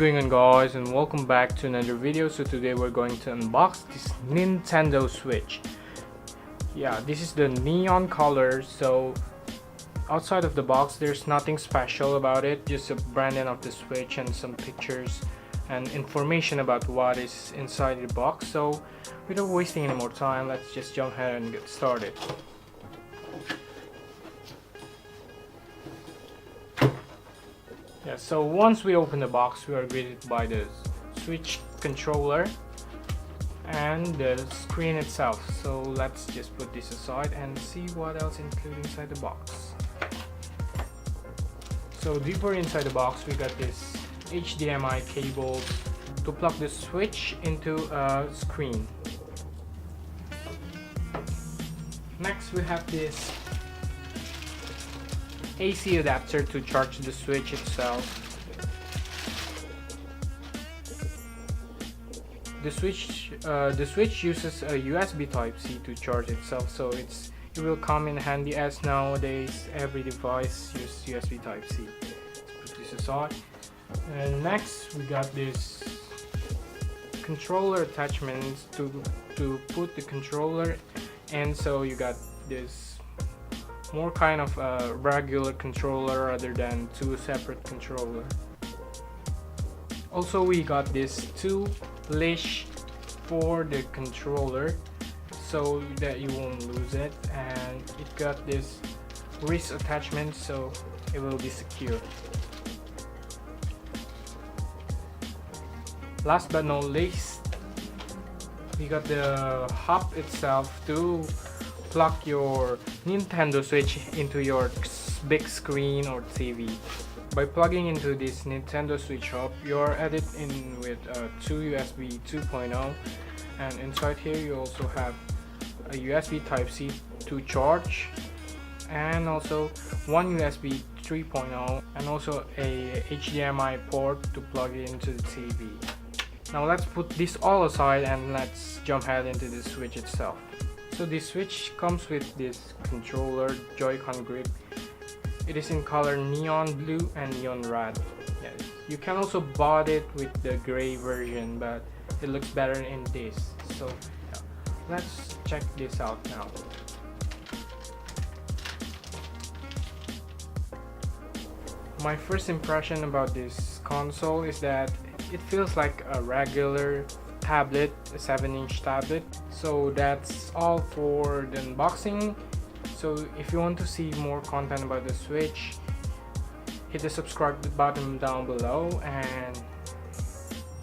going on, guys, and welcome back to another video. So today we're going to unbox this Nintendo Switch. Yeah, this is the neon color. So outside of the box there's nothing special about it, just a branding of the Switch and some pictures and information about what is inside the box. So without wasting any more time, let's just jump ahead and get started. Yeah, so once we open the box, we are greeted by the Switch controller and the screen itself. So let's just put this aside and see what else included inside the box. So deeper inside the box, we got this HDMI cable to plug the Switch into a screen. Next, we have this AC adapter to charge the Switch itself. The Switch uses a USB Type-C to charge itself, so it will come in handy as nowadays every device uses USB Type-C. Let's put this aside. And next, we got this controller attachments to put the controller in. So you got this more kind of a regular controller rather than two separate controllers. Also, we got this two leash for the controller so that you won't lose it, and it got this wrist attachment so it will be secure. Last but not least, we got the hub itself to plug your Nintendo Switch into your big screen or TV. By plugging into this Nintendo Switch hub, you're added in with two USB 2.0, and inside here you also have a USB Type-C to charge, and also one USB 3.0, and also a HDMI port to plug it into the TV. Now let's put this all aside and let's jump ahead into the Switch itself. So this Switch comes with this controller Joy-Con grip. It is in color neon blue and neon red. Yeah, you can also bought it with the gray version, but it looks better in this. So yeah, let's check this out now. My first impression about this console is that it feels like a regular tablet, a 7-inch tablet. So that's all for the unboxing. So if you want to see more content about the Switch, hit the subscribe button down below, and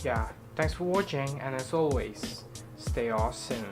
yeah, thanks for watching, and as always, stay awesome.